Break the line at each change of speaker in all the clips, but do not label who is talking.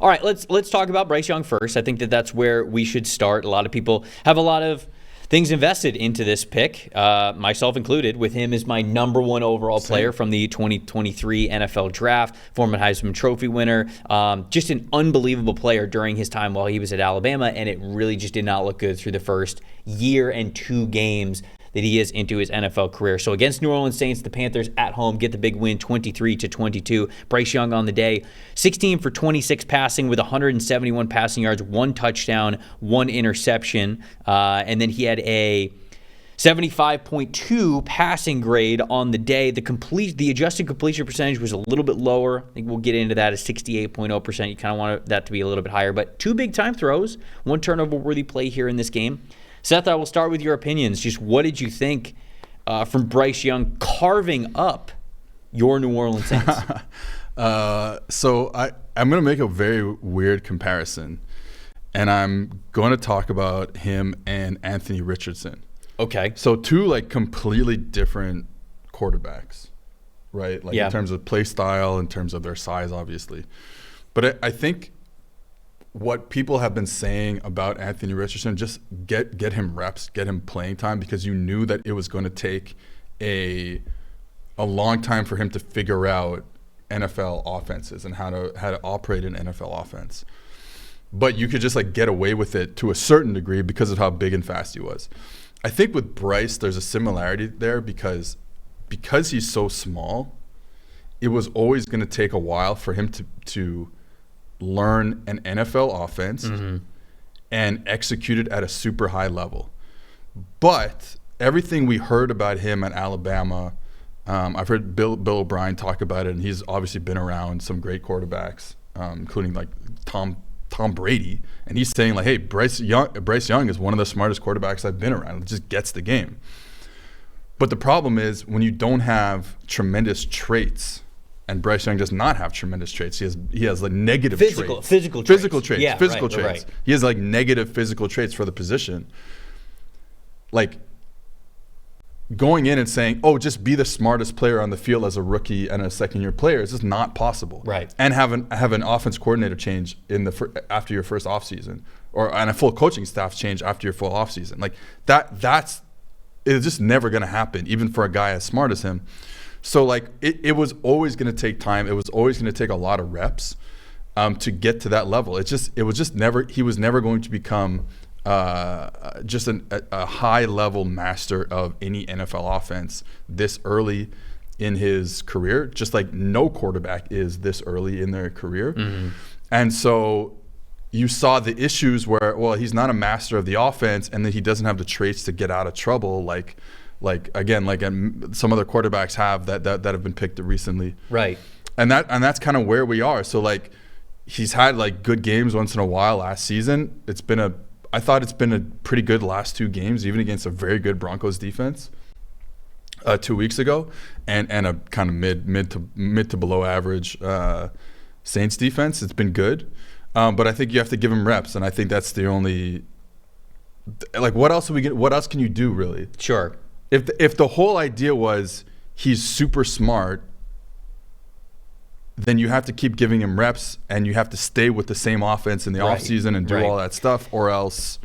All right, let's talk about Bryce Young first. I think that's where we should start. A lot of people have a lot of things invested into this pick, myself included, with him as my number one overall player from the 2023 NFL Draft, former Heisman Trophy winner. Just an unbelievable player during his time while he was at Alabama, and it really just did not look good through the first year and 2 games that he is into his NFL career. So against New Orleans Saints, the Panthers at home get the big win 23-22. Bryce Young on the day, 16 for 26 passing with 171 passing yards, 1 touchdown, 1 interception. And then he had a 75.2 passing grade on the day. The adjusted completion percentage was a little bit lower. I think we'll get into that at 68.0%. You kind of want that to be a little bit higher. But 2 big time throws, 1 turnover-worthy play here in this game. Seth, I will start with your opinions. Just what did you think from Bryce Young carving up your New Orleans Saints?
So I'm going to make a very weird comparison, and I'm going to talk about him and Anthony Richardson.
Okay.
So 2 completely different quarterbacks, right? In terms of play style, in terms of their size, obviously. But I think what people have been saying about Anthony Richardson, just get him reps, get him playing time, because you knew that it was going to take a long time for him to figure out NFL offenses and how to operate an NFL offense. But you could just get away with it to a certain degree because of how big and fast he was. I think with Bryce, there's a similarity there because he's so small, it was always going to take a while for him to learn an NFL offense and execute it at a super high level. But everything we heard about him at Alabama, I've heard Bill O'Brien talk about it, and he's obviously been around some great quarterbacks, including Tom Brady, and he's saying hey, Bryce Young is one of the smartest quarterbacks I've been around. It just gets the game. But the problem is when you don't have tremendous traits. And Bryce Young does not have tremendous traits. He has negative traits. Physical traits.
Yeah,
physical
traits.
Right. He has negative physical traits for the position. Going in and saying, "Oh, just be the smartest player on the field as a rookie and a second-year player" is just not possible.
Right.
And have an offense coordinator change after your first offseason, and a full coaching staff change after your full offseason. It's just never going to happen, even for a guy as smart as him. So it was always going to take time. It was always going to take a lot of reps to get to that level. He was never going to become just a high level master of any NFL offense this early in his career, just like no quarterback is this early in their career. Mm-hmm. And so you saw the issues where, he's not a master of the offense, and then he doesn't have the traits to get out of trouble some other quarterbacks have that have been picked recently.
Right.
And that's kind of where we are. So he's had good games once in a while last season. I thought it's been a pretty good last 2 games, even against a very good Broncos defense 2 weeks ago, and a kind of mid to below average Saints defense. It's been good. But I think you have to give him reps, and I think that's the only what else can you do, really?
Sure.
If the whole idea was he's super smart, then you have to keep giving him reps, and you have to stay with the same offense in the offseason and do all that stuff, or else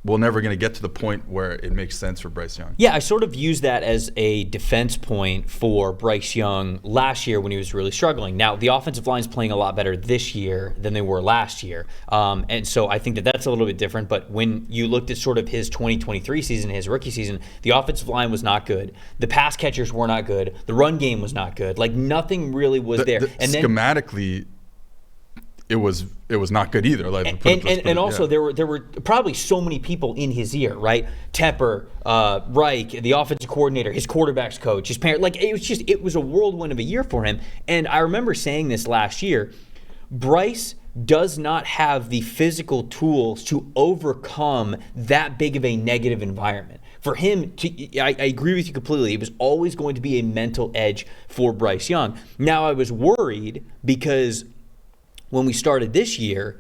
we're never going to get to the point where it makes sense for Bryce Young.
Yeah, I sort of use that as a defense point for Bryce Young last year when he was really struggling. Now, the offensive line is playing a lot better this year than they were last year. And so I think that's a little bit different. But when you looked at sort of his 2023 season, his rookie season, the offensive line was not good. The pass catchers were not good. The run game was not good. Nothing really was there.
And schematically, it was not good either.
And also there were probably so many people in his ear, right? Tepper, Reich, the offensive coordinator, his quarterback's coach, his parent. It was a whirlwind of a year for him. And I remember saying this last year. Bryce does not have the physical tools to overcome that big of a negative environment. For him, I agree with you completely. It was always going to be a mental edge for Bryce Young. Now, I was worried because when we started this year,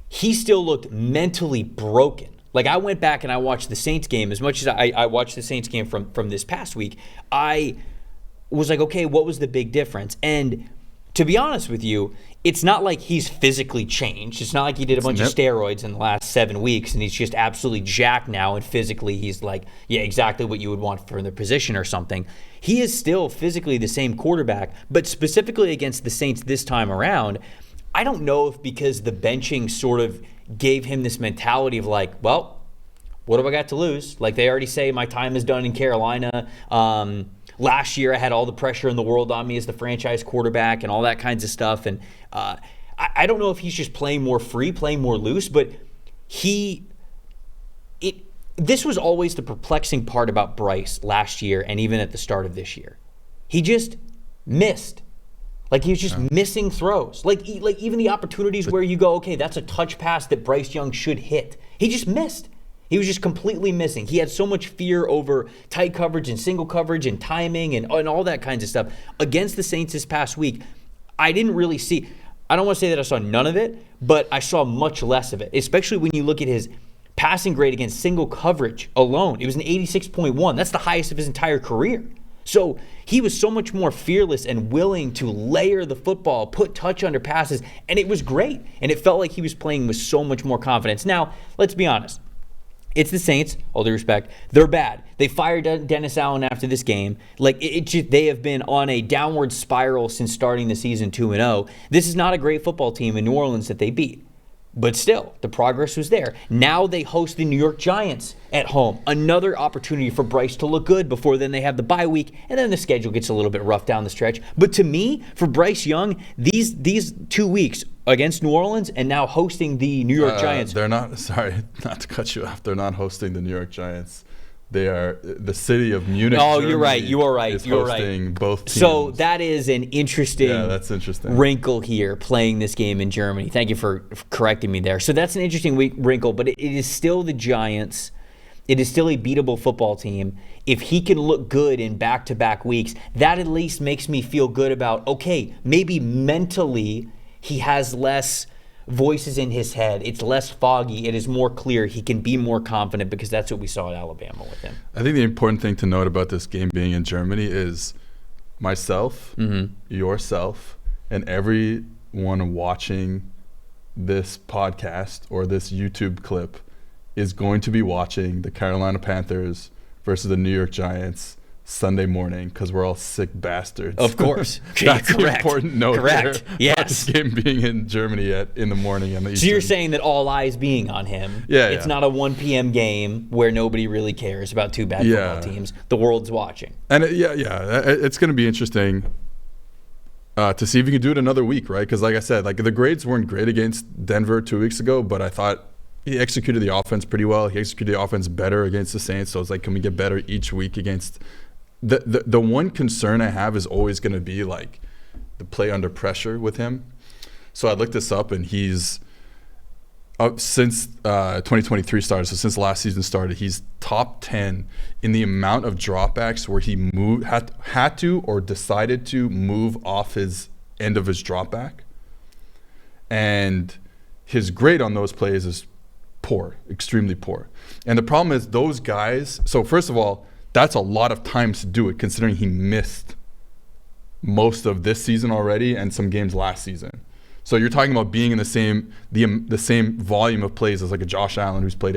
he still looked mentally broken. I went back and I watched the Saints game. As much as I watched the Saints game from this past week, I was okay, what was the big difference? And to be honest with you, it's not like he's physically changed. It's not like he did a bunch of steroids in the last 7 weeks and he's just absolutely jacked now and physically he's like, yeah, exactly what you would want for the position or something. He is still physically the same quarterback, but specifically against the Saints this time around, I don't know if because the benching sort of gave him this mentality of like, well, what have I got to lose? Like they already say my time is done in Carolina. Last year I had all the pressure in the world on me as the franchise quarterback and all that kinds of stuff. And I don't know if he's just playing more free, playing more loose, but this was always the perplexing part about Bryce last year and even at the start of this year. He just missed. Like he was just missing throws. Like even the opportunities where you go, okay, that's a touch pass that Bryce Young should hit. He just missed. He was just completely missing. He had so much fear over tight coverage and single coverage and timing and all that kinds of stuff. Against the Saints this past week, I didn't really see, I don't want to say that I saw none of it, but I saw much less of it, especially when you look at his passing grade against single coverage alone. It was an 86.1. That's the highest of his entire career. So he was so much more fearless and willing to layer the football, put touch under passes, and it was great. And it felt like he was playing with so much more confidence. Now, let's be honest. It's the Saints, all due respect. They're bad. They fired Dennis Allen after this game. Like they have been on a downward spiral since starting the season 2-0. This is not a great football team in New Orleans that they beat. But still, the progress was there. Now they host the New York Giants at home. Another opportunity for Bryce to look good before then they have the bye week, and then the schedule gets a little bit rough down the stretch. But to me, for Bryce Young, these 2 weeks against New Orleans and now hosting the New York Giants.
They're not, sorry, not to cut you off, they're not hosting the New York Giants. They are the city of Munich.
Oh,
Germany
you're right. You are right.
You're hosting both teams.
So that is an interesting,
that's interesting
wrinkle here, playing this game in Germany. Thank you for correcting me there. So that's an interesting wrinkle, but it is still the Giants. It is still a beatable football team. If he can look good in back-to-back weeks, that at least makes me feel good about, okay, maybe mentally he has less voices in his head. It's less foggy. It is more clear. He can be more confident because that's what we saw at Alabama with him.
I think the important thing to note about this game being in Germany is myself, yourself, and everyone watching this podcast or this YouTube clip is going to be watching the Carolina Panthers versus the New York Giants Sunday morning because we're all sick bastards.
Of course.
That's the important note.
Correct.
There
yes.
About this game being in Germany in the morning. And the
so you're saying that all eyes being on him. It's not a 1 p.m. game where nobody really cares about two bad football teams. The world's watching.
And it's going to be interesting to see if you can do it another week, right? Because like I said, like the grades weren't great against Denver 2 weeks ago, but I thought he executed the offense pretty well. He executed the offense better against the Saints. So it's like, can we get better each week against the one concern I have is always going to be like the play under pressure with him. So I looked this up, and he's since 2023 started, so since last season started, he's top 10 in the amount of dropbacks where he had to or decided to move off his end of his dropback. And his grade on those plays is poor, extremely poor. And the problem is those guys, so first of all, that's a lot of times to do it, considering he missed most of this season already and some games last season. So you're talking about being in the same volume of plays as like a Josh Allen who's played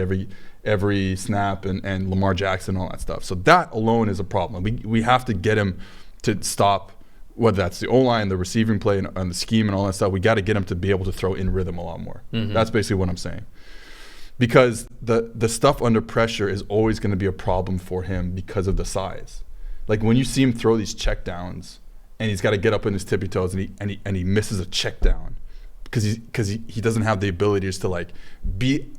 every snap and Lamar Jackson and all that stuff. So that alone is a problem. We have to get him to stop, whether that's the O-line, the receiving play, and the scheme and all that stuff. We got to get him to be able to throw in rhythm a lot more. Mm-hmm. That's basically what I'm saying. Because the stuff under pressure is always going to be a problem for him because of the size. Like when you see him throw these checkdowns and he's got to get up in his tippy toes and he misses a check down because he doesn't have the abilities to like be.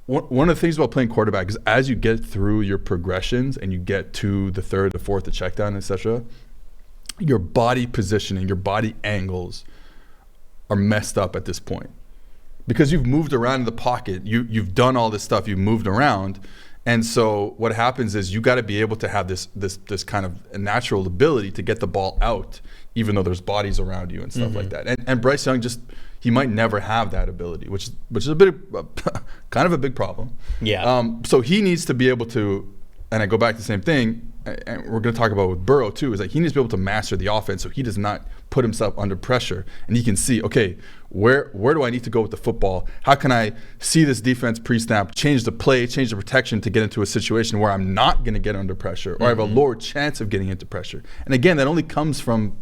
One of the things about playing quarterback is as you get through your progressions and you get to the third, the fourth, the check down, etc., your body positioning, your body angles are messed up at this point. Because you've moved around in the pocket, you've done all this stuff, you've moved around, and so what happens is you got to be able to have this kind of natural ability to get the ball out, even though there's bodies around you and stuff like that. And Bryce Young he might never have that ability, which is a bit kind of a big problem.
Yeah.
So he needs to be able to, and I go back to the same thing. and we're going to talk about with Burrow too, is like he needs to be able to master the offense so he does not put himself under pressure, and he can see, okay, where do I need to go with the football? How can I see this defense pre-snap, change the play, change the protection to get into a situation where I'm not going to get under pressure, or I have a lower chance of getting into pressure. And again, that only comes from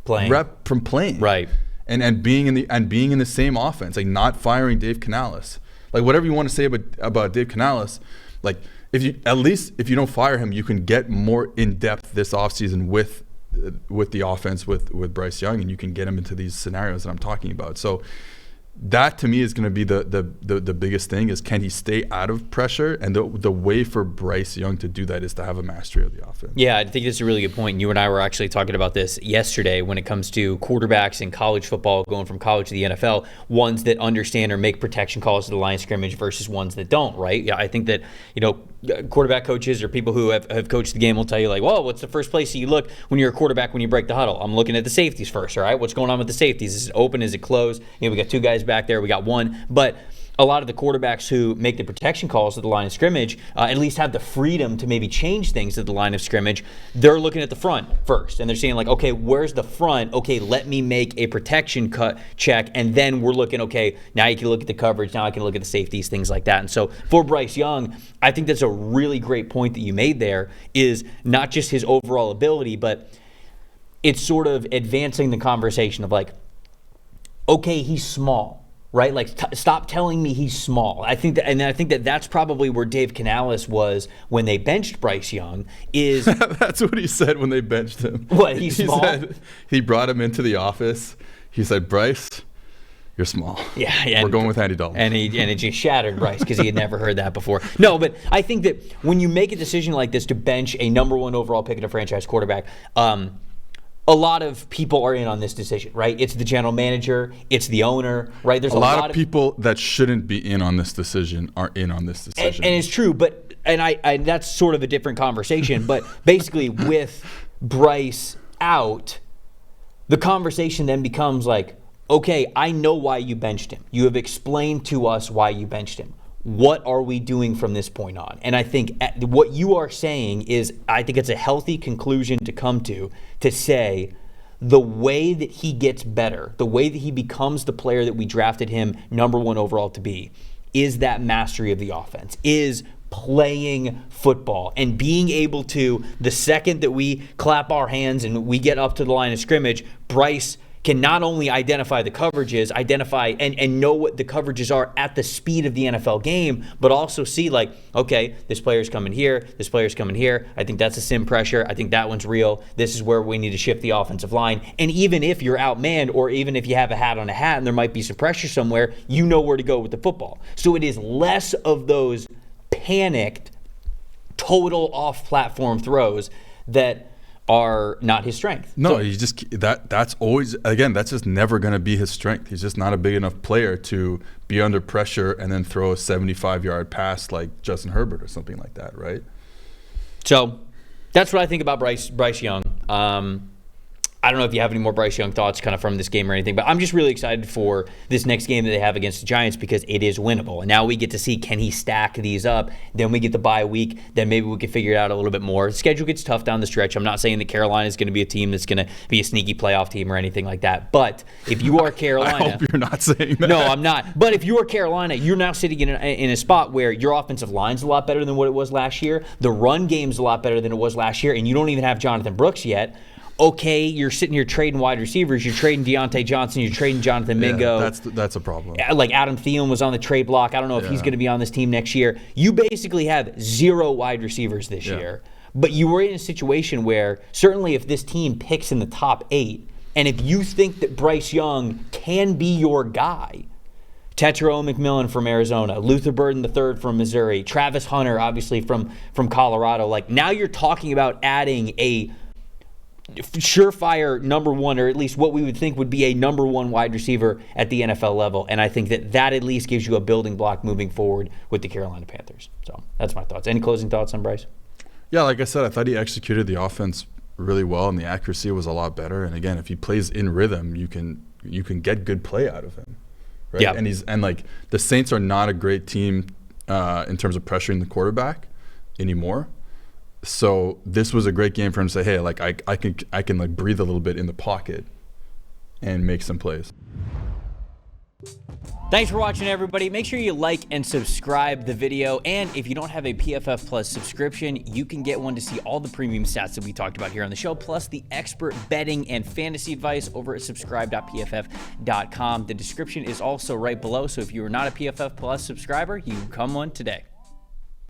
playing,
right?
And being in the same offense, like not firing Dave Canales. Like whatever you want to say about Dave Canales, like if you don't fire him, you can get more in depth this offseason with the offense with Bryce Young, and you can get him into these scenarios that I'm talking about. So that to me is going to be the biggest thing, is can he stay out of pressure? And the way for Bryce Young to do that is to have a mastery of the offense.
Yeah, I think that's a really good point. You and I were actually talking about this yesterday when it comes to quarterbacks in college football, going from college to the NFL, ones that understand or make protection calls to the line of scrimmage versus ones that don't, right? Yeah, I think that, quarterback coaches or people who have coached the game will tell you, like, well, what's the first place that you look when you're a quarterback when you break the huddle? I'm looking at the safeties first, all right? What's going on with the safeties? Is it open? Is it closed? We got two guys back there. We got one. But a lot of the quarterbacks who make the protection calls at the line of scrimmage at least have the freedom to maybe change things at the line of scrimmage. They're looking at the front first, and they're saying, like, okay, where's the front? Okay, let me make a protection cut check, and then we're looking, okay, now you can look at the coverage, now I can look at the safeties, things like that. And so for Bryce Young, I think that's a really great point that you made there, is not just his overall ability, but it's sort of advancing the conversation of, like, okay, he's small. Right? Like, stop telling me he's small. I think that that's probably where Dave Canales was when they benched Bryce Young. Is
that's what he said when they benched him.
What, he's small?
He brought him into the office. He said, Bryce, you're small.
Yeah.
We're going with Andy Dalton.
And it just shattered Bryce because he had never heard that before. No, but I think that when you make a decision like this to bench a number one overall pick at a franchise quarterback, a lot of people are in on this decision, right? It's the general manager, it's the owner, right? There's a lot of
people that shouldn't be in on this decision are in on this decision.
And it's true, but I that's sort of a different conversation. But basically, with Bryce out, the conversation then becomes like, okay, I know why you benched him. You have explained to us why you benched him. What are we doing from this point on? And I think what you are saying is, I think it's a healthy conclusion to come to say the way that he gets better, the way that he becomes the player that we drafted him number one overall to be, is that mastery of the offense, is playing football and being able to, the second that we clap our hands and we get up to the line of scrimmage, Bryce can not only identify the coverages, and know what the coverages are at the speed of the NFL game, but also see, like, okay, this player's coming here, this player's coming here. I think that's a sim pressure. I think that one's real. This is where we need to shift the offensive line. And even if you're outmanned, or even if you have a hat on a hat and there might be some pressure somewhere, you know where to go with the football. So it is less of those panicked, total off-platform throws that are not his strength.
No, that's always, again, that's just never going to be his strength. He's just not a big enough player to be under pressure and then throw a 75-yard pass like Justin Herbert or something like that, right?
So that's what I think about Bryce Young. I don't know if you have any more Bryce Young thoughts kind of from this game or anything, but I'm just really excited for this next game that they have against the Giants because it is winnable. And now we get to see, can he stack these up? Then we get the bye week. Then maybe we can figure it out a little bit more. The schedule gets tough down the stretch. I'm not saying that Carolina is going to be a team that's going to be a sneaky playoff team or anything like that. But if you are Carolina...
I hope you're not saying that.
No, I'm not. But if you are Carolina, you're now sitting in a spot where your offensive line's a lot better than what it was last year. The run game's a lot better than it was last year. And you don't even have Jonathan Brooks yet. Okay, you're sitting here trading wide receivers. You're trading Deontay Johnson. You're trading Jonathan Mingo.
That's a problem.
Like Adam Thielen was on the trade block. I don't know if he's going to be on this team next year. You basically have 0 wide receivers this year. But you were in a situation where certainly if this team picks in the top 8, and if you think that Bryce Young can be your guy, Tetro McMillan from Arizona, Luther Burden III from Missouri, Travis Hunter obviously from Colorado, like now you're talking about adding a surefire number one, or at least what we would think would be a number one wide receiver at the NFL level. And I think that at least gives you a building block moving forward with the Carolina Panthers. So that's my thoughts. Any closing thoughts on Bryce?
Yeah, like I said, I thought he executed the offense really well and the accuracy was a lot better. And again, if he plays in rhythm, you can get good play out of him. Right?
Yeah.
And like the Saints are not a great team in terms of pressuring the quarterback anymore. So this was a great game for him to say, hey, like I can like breathe a little bit in the pocket and make some plays.
Thanks for watching, everybody. Make sure you like and subscribe the video. And if you don't have a PFF Plus subscription, you can get one to see all the premium stats that we talked about here on the show, plus the expert betting and fantasy advice over at subscribe.pff.com. The description is also right below. So if you are not a PFF Plus subscriber, you can come one today.